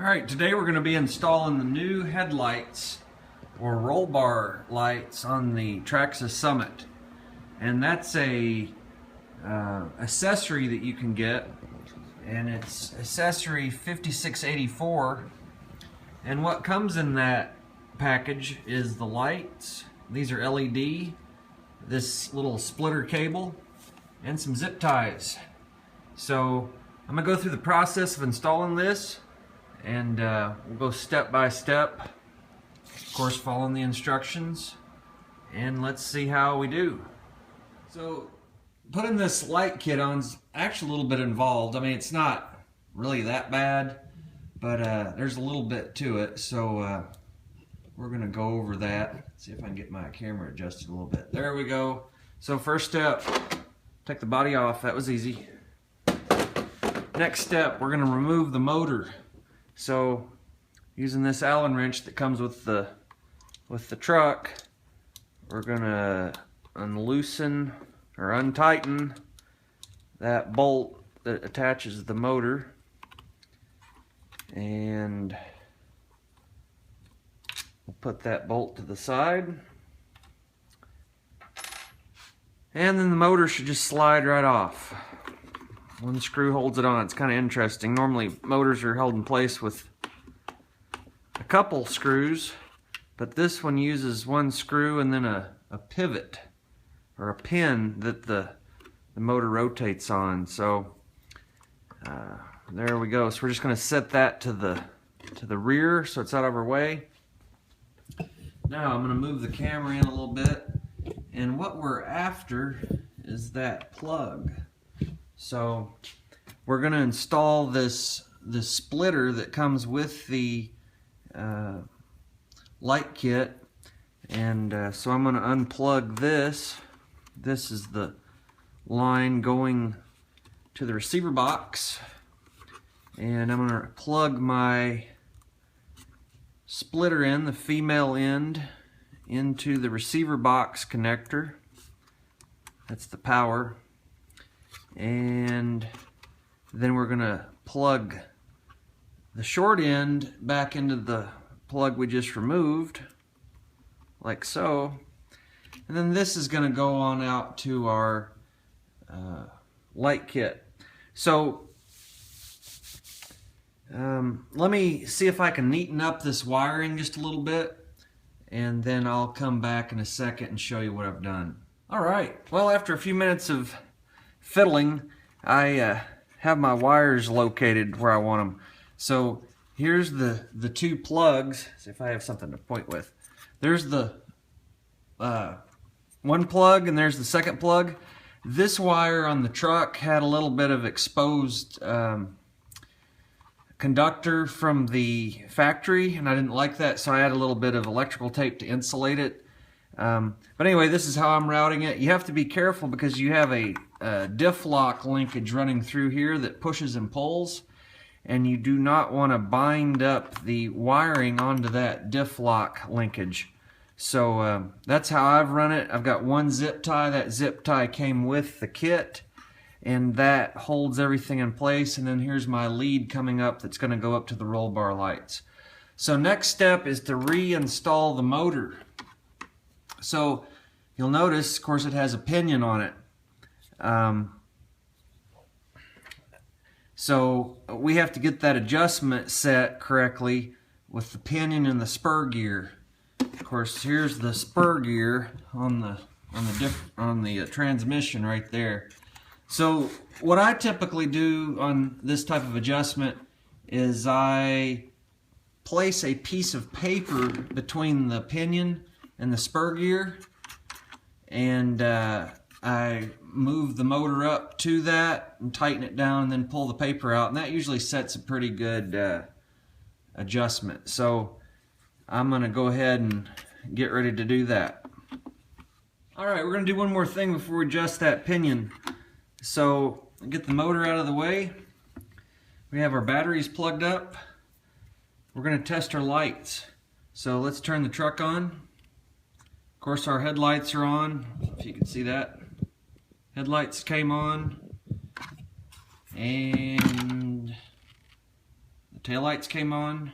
Alright, today we're going to be installing the new headlights or roll bar lights on the Traxxas Summit. And that's a accessory that you can get, and it's accessory 5684. And what comes in that package is the lights. These are LED, this little splitter cable, and some zip ties. So I'm going to go through the process of installing this, and we'll go step by step, of course following the instructions, and let's see how we do. So putting this light kit on is actually a little bit involved. I mean, it's not really that bad, but there's a little bit to it, so we're gonna go over that. See if I can get my camera adjusted a little bit. There we go. So first step, take the body off. That was easy. Next step, we're gonna remove the motor. So using this Allen wrench that comes with the truck, we're gonna unloosen or untighten that bolt that attaches the motor, and we'll put that bolt to the side, and then the motor should just slide right off. One screw holds it on. It's kind of interesting. Normally motors are held in place with a couple screws, but this one uses one screw and then a pivot or a pin that the motor rotates on. So there we go. So we're just going to set that to the rear so it's out of our way. Now I'm going to move the camera in a little bit, and what we're after is that plug. So we're going to install this splitter that comes with the light kit, and so I'm going to unplug this. This is the line going to the receiver box, and I'm going to plug my splitter in, the female end, into the receiver box connector. That's the power. And then we're going to plug the short end back into the plug we just removed, like so. And then this is going to go on out to our light kit. So let me see if I can neaten up this wiring just a little bit, and then I'll come back in a second and show you what I've done. Alright, well, after a few minutes of fiddling, I have my wires located where I want them. So here's the two plugs. See if I have something to point with. There's the one plug, and there's the second plug. This wire on the truck had a little bit of exposed conductor from the factory, and I didn't like that, so I had a little bit of electrical tape to insulate it. But anyway, this is how I'm routing it. You have to be careful because you have a diff lock linkage running through here that pushes and pulls, and you do not want to bind up the wiring onto that diff lock linkage. So that's how I've run it. I've got one zip tie. That zip tie came with the kit, and that holds everything in place. And then here's my lead coming up that's going to go up to the roll bar lights. So next step is to reinstall the motor. So you'll notice, of course, it has a pinion on it. So we have to get that adjustment set correctly with the pinion and the spur gear. Of course, here's the spur gear on the transmission right there. So what I typically do on this type of adjustment is I place a piece of paper between the pinion and the spur gear, and I move the motor up to that and tighten it down, and then pull the paper out, and that usually sets a pretty good adjustment. So I'm going to go ahead and get ready to do that. Alright, we're going to do one more thing before we adjust that pinion. So get the motor out of the way. We have our batteries plugged up. We're going to test our lights. So let's turn the truck on. Of course, our headlights are on, if you can see that. Headlights came on, and The taillights came on.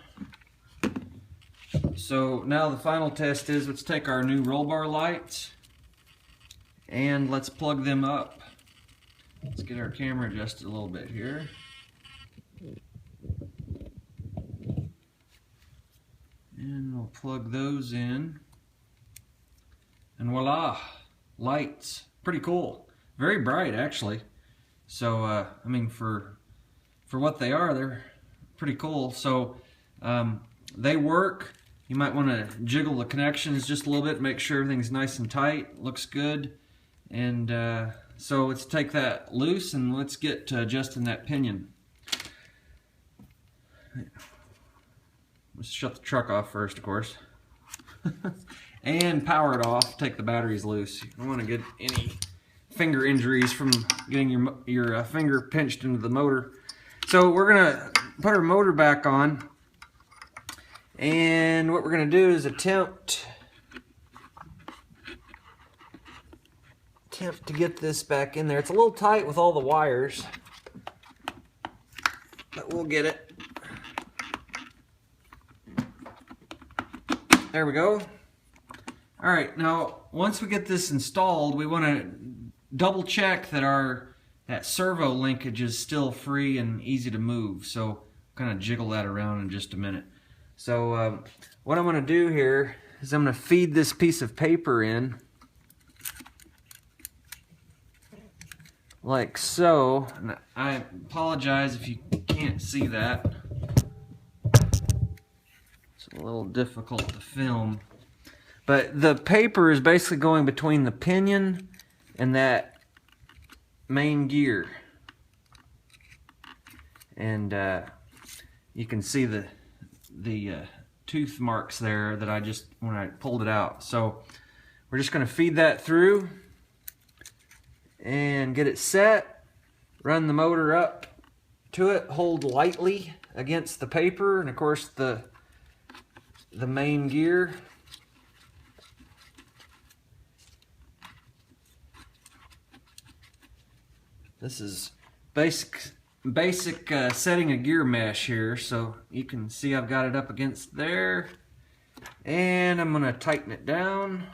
So now the final test is, let's take our new roll bar lights and let's plug them up. Let's get our camera adjusted a little bit here. And we'll plug those in. And voila, lights. Pretty cool. Very bright, actually. So, I mean, for what they are, they're pretty cool. So, they work. You might want to jiggle the connections just a little bit, make sure everything's nice and tight, looks good. And so let's take that loose and let's get to adjusting that pinion. Let's shut the truck off first, of course. And power it off, take the batteries loose. You don't want to get any finger injuries from getting your finger pinched into the motor. So we're going to put our motor back on. And what we're going to do is attempt to get this back in there. It's a little tight with all the wires, but we'll get it. There we go. All right, now once we get this installed, we want to double check that that servo linkage is still free and easy to move. So kind of jiggle that around in just a minute. So what I'm going to do here is I'm going to feed this piece of paper in like so. And I apologize if you can't see that. It's a little difficult to film. But the paper is basically going between the pinion and that main gear. And you can see the tooth marks there that when I pulled it out. So we're just going to feed that through and get it set, run the motor up to it, hold lightly against the paper, and of course the main gear. This is basic setting a gear mesh here, so you can see I've got it up against there, and I'm going to tighten it down,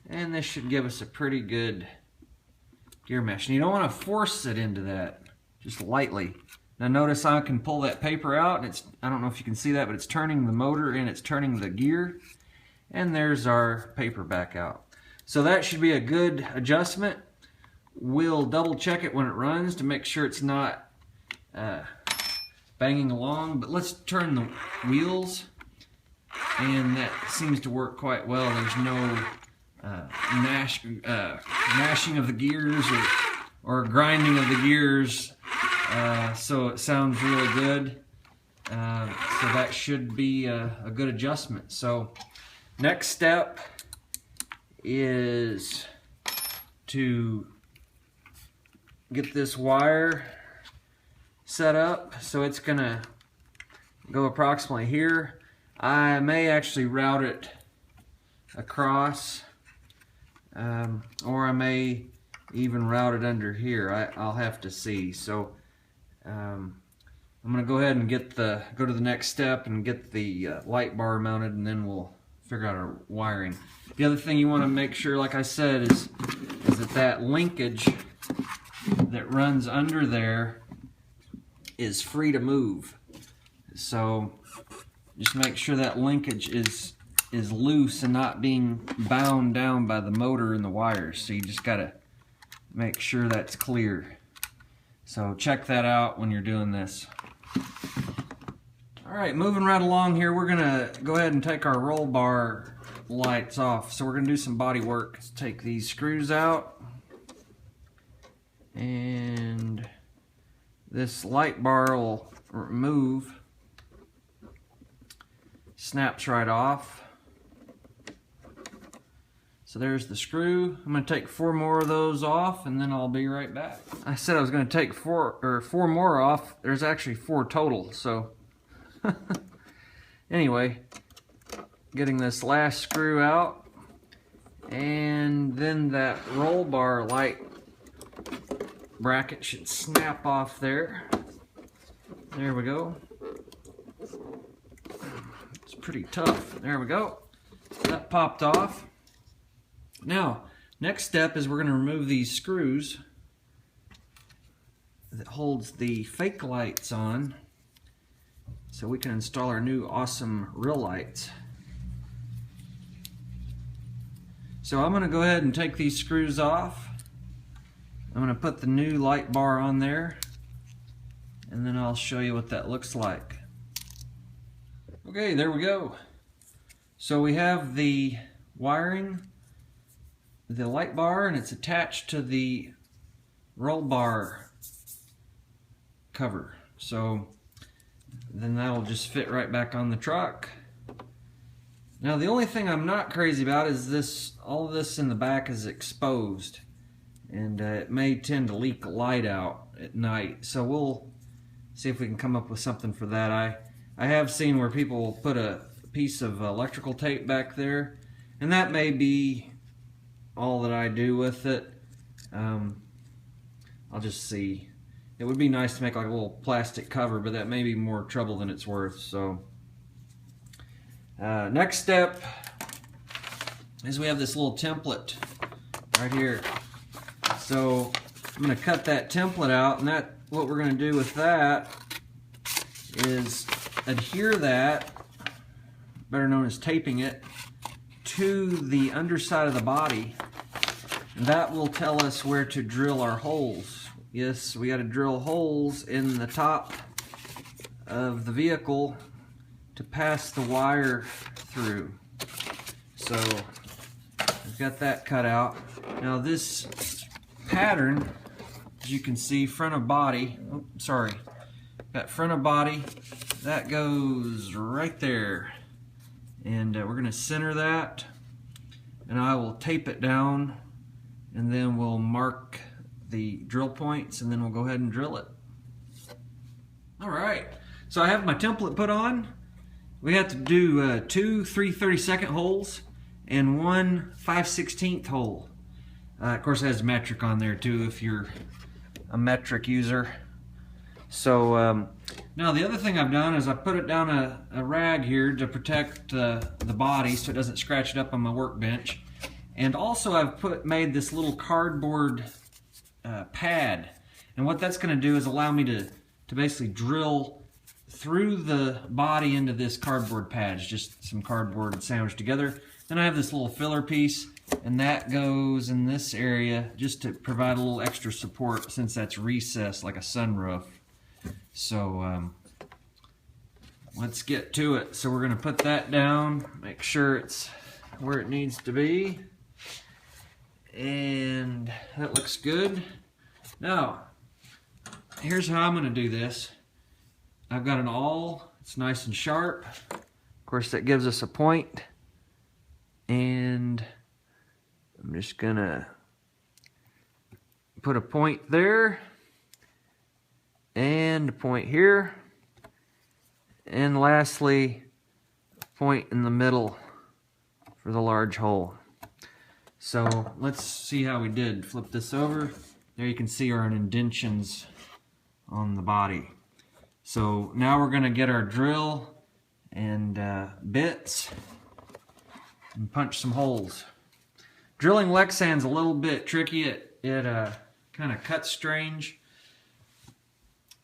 and this should give us a pretty good gear mesh. And you don't want to force it into that, just lightly. Now notice I can pull that paper out, and I don't know if you can see that, but it's turning the motor and it's turning the gear, and there's our paper back out. So that should be a good adjustment. We'll double check it when it runs to make sure it's not banging along, but let's turn the wheels, and that seems to work quite well. There's no mashing of the gears or grinding of the gears, so it sounds really good. So that should be a good adjustment. So next step is to get this wire set up. So it's gonna go approximately here. I may actually route it across, or I may even route it under here. I'll have to see. So I'm gonna go ahead and go to the next step and get the light bar mounted, and then we'll figure out our wiring. The other thing you want to make sure, like I said, is that linkage that runs under there is free to move. So just make sure that linkage is loose and not being bound down by the motor and the wires. So you just got to make sure that's clear. So check that out when you're doing this. Alright, moving right along here, we're going to go ahead and take our roll bar lights off. So we're going to do some body work. Let's take these screws out. And this light bar will remove. Snaps right off. So there's the screw. I'm going to take 4 more of those off, and then I'll be right back. I said I was going to take 4 more off. There's actually 4 total, so anyway, getting this last screw out, and then that roll bar light bracket should snap off there. There we go. It's pretty tough. There we go. That popped off. Now, next step is we're going to remove these screws that holds the fake lights on so we can install our new awesome real lights. So I'm going to go ahead and take these screws off. I'm going to put the new light bar on there, and then I'll show you what that looks like. Okay, there we go. So we have the wiring, the light bar, and it's attached to the roll bar cover. So then that'll just fit right back on the truck. Now the only thing I'm not crazy about is this, all of this in the back is exposed, and it may tend to leak light out at night. So we'll see if we can come up with something for that. I have seen where people put a piece of electrical tape back there, and that may be all that I do with it. I'll just see. It would be nice to make like a little plastic cover, but that may be more trouble than it's worth. So next step is we have this little template right here. So I'm going to cut that template out, and that what we're going to do with that is adhere that, better known as taping it, to the underside of the body. And that will tell us where to drill our holes. Yes, we got to drill holes in the top of the vehicle to pass the wire through. So I've got that cut out. Now this pattern, as you can see, front of body, oh, sorry, got front of body, that goes right there. And we're going to center that, and I will tape it down, and then we'll mark the drill points, and then we'll go ahead and drill it. Alright, so I have my template put on. We have to do 2 3/32 holes and 1 5/16 hole. Of course it has metric on there too if you're a metric user. So now the other thing I've done is I put it down a rag here to protect the body so it doesn't scratch it up on my workbench. And also I've made this little cardboard pad, and what that's going to do is allow me to basically drill through the body into this cardboard pad. It's just some cardboard sandwiched together. Then I have this little filler piece, and that goes in this area just to provide a little extra support since that's recessed like a sunroof. So let's get to it. So we're going to put that down, make sure it's where it needs to be, and that looks good. Now here's how I'm going to do this. I've got an awl, it's nice and sharp. Of course that gives us a point, and I'm just going to put a point there and a point here, and lastly a point in the middle for the large hole. So let's see how we did. Flip this over. There you can see our indentions on the body. So now we're going to get our drill and bits and punch some holes. Drilling Lexan's a little bit tricky. It kind of cuts strange.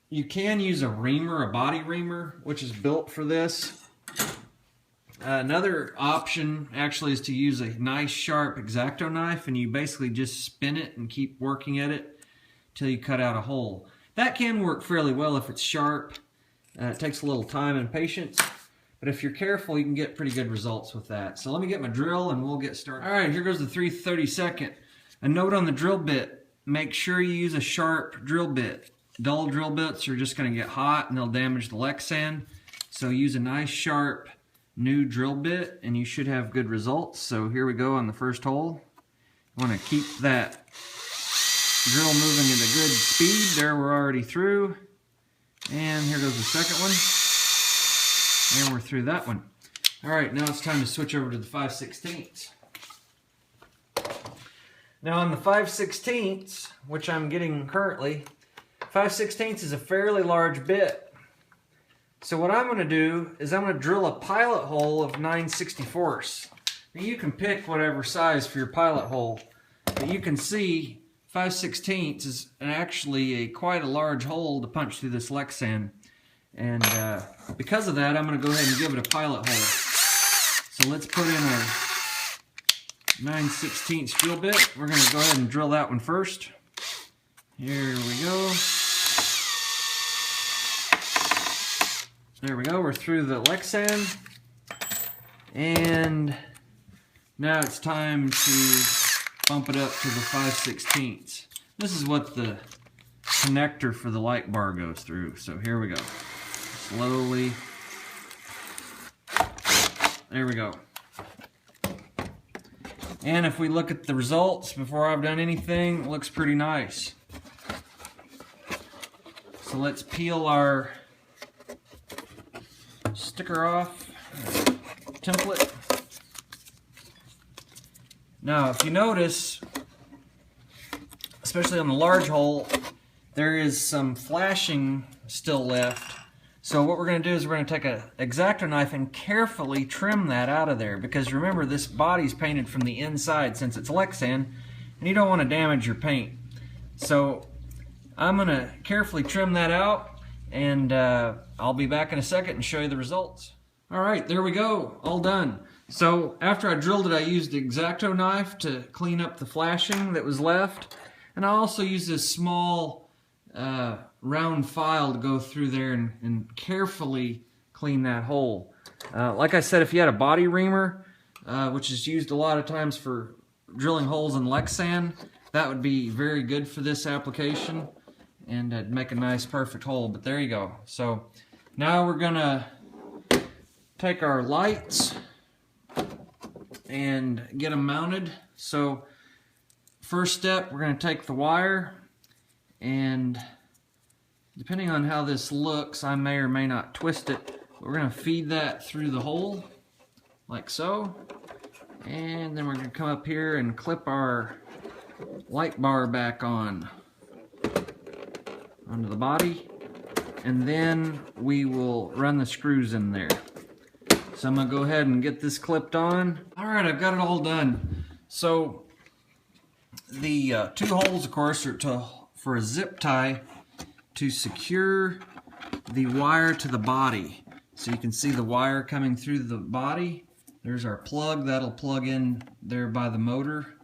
You can use a reamer, a body reamer, which is built for this. Another option actually is to use a nice sharp X-Acto knife, and you basically just spin it and keep working at it till you cut out a hole. That can work fairly well if it's sharp. It takes a little time and patience, but if you're careful, you can get pretty good results with that. So let me get my drill and we'll get started. All right, here goes the 3/32. A note on the drill bit: make sure you use a sharp drill bit. Dull drill bits are just going to get hot and they'll damage the Lexan. So use a nice sharp new drill bit and you should have good results. So here we go on the first hole. You want to keep that drill moving at a good speed. There, we're already through. And here goes the second one. And we're through that one. Alright, now it's time to switch over to the 5/16. Now on the 5/16, which I'm getting currently, 5/16 is a fairly large bit. So what I'm going to do is I'm going to drill a pilot hole of 9/64. Now you can pick whatever size for your pilot hole, but you can see 5/16 is actually quite a large hole to punch through this Lexan. And because of that, I'm going to go ahead and give it a pilot hole. So let's put in our 9/16 drill bit. We're going to go ahead and drill that one first. Here we go. There we go. We're through the Lexan. And now it's time to bump it up to the 5/16. This is what the connector for the light bar goes through. So here we go. Slowly. There we go. And if we look at the results before I've done anything, it looks pretty nice. So let's peel our sticker off, template. Now if you notice, especially on the large hole, there is some flashing still left. So what we're going to do is we're going to take an X-Acto knife and carefully trim that out of there, because remember, this body's painted from the inside since it's Lexan, and you don't want to damage your paint. So I'm going to carefully trim that out, and I'll be back in a second and show you the results. Alright, there we go, all done. So after I drilled it, I used the X-Acto knife to clean up the flashing that was left, and I also used this small round file to go through there and carefully clean that hole. Like I said, if you had a body reamer, which is used a lot of times for drilling holes in Lexan, that would be very good for this application, and it'd make a nice perfect hole. But there you go. So now we're gonna take our lights and get them mounted. So first step, we're going to take the wire, and depending on how this looks, I may or may not twist it, but we're going to feed that through the hole like so, and then we're going to come up here and clip our light bar back on onto the body, and then we will run the screws in there. So I'm going to go ahead and get this clipped on. Alright, I've got it all done. So the two holes, of course, are for a zip tie to secure the wire to the body. So you can see the wire coming through the body. There's our plug. That'll plug in there by the motor.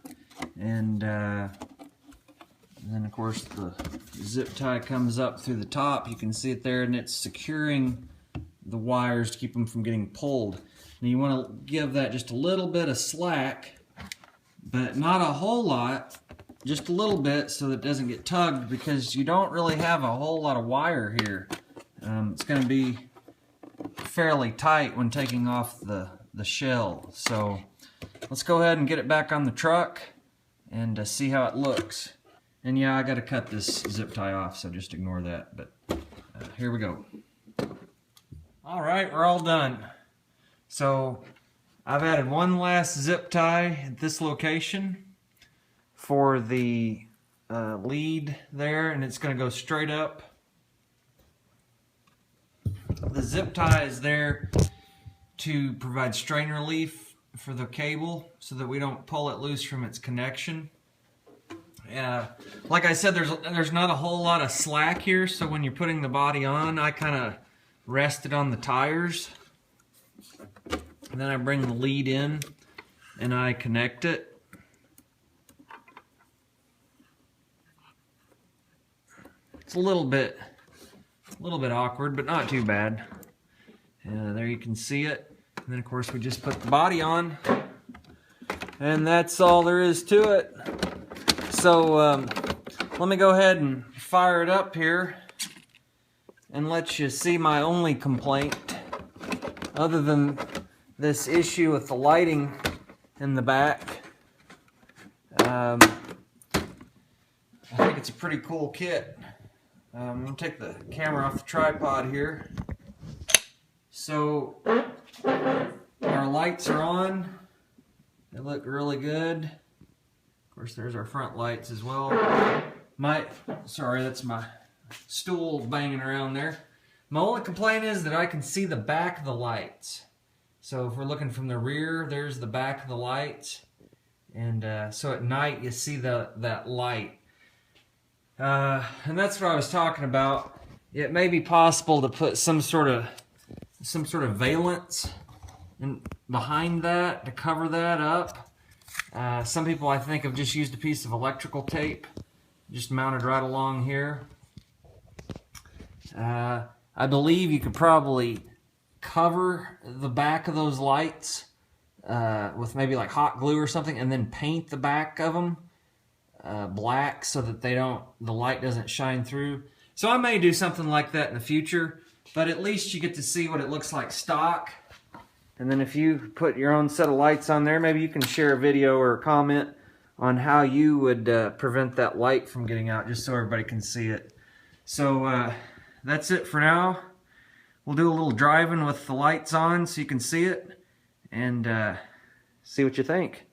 And then, of course, the zip tie comes up through the top. You can see it there, and it's securing the wires to keep them from getting pulled. Now you want to give that just a little bit of slack, but not a whole lot, just a little bit, so that it doesn't get tugged, because you don't really have a whole lot of wire here. It's going to be fairly tight when taking off the shell. So let's go ahead and get it back on the truck and see how it looks. And yeah, I got to cut this zip tie off, so just ignore that. But here we go. Alright, we're all done. So I've added one last zip tie at this location for the lead there, and it's going to go straight up. The zip tie is there to provide strain relief for the cable so that we don't pull it loose from its connection. Like I said, there's not a whole lot of slack here, so when you're putting the body on, I kind of rest it on the tires, and then I bring the lead in and I connect it. It's a little bit awkward, but not too bad. There you can see it. And then of course we just put the body on, and that's all there is to it. So let me go ahead and fire it up here and let you see my only complaint, other than this issue with the lighting in the back. I think it's a pretty cool kit. I'm going to take the camera off the tripod here. So our lights are on. They look really good. Of course, there's our front lights as well. Sorry, that's my stool banging around there. My only complaint is that I can see the back of the lights. So if we're looking from the rear, there's the back of the lights. And so at night you see that light. And that's what I was talking about. It may be possible to put some sort of valance behind that to cover that up. Some people, I think, have just used a piece of electrical tape, just mounted right along here. I believe you could probably cover the back of those lights with maybe like hot glue or something, and then paint the back of them black so that the light doesn't shine through. So I may do something like that in the future, but at least you get to see what it looks like stock. And then if you put your own set of lights on there, maybe you can share a video or a comment on how you would prevent that light from getting out, just so everybody can see it. So that's it for now. We'll do a little driving with the lights on so you can see it and see what you think.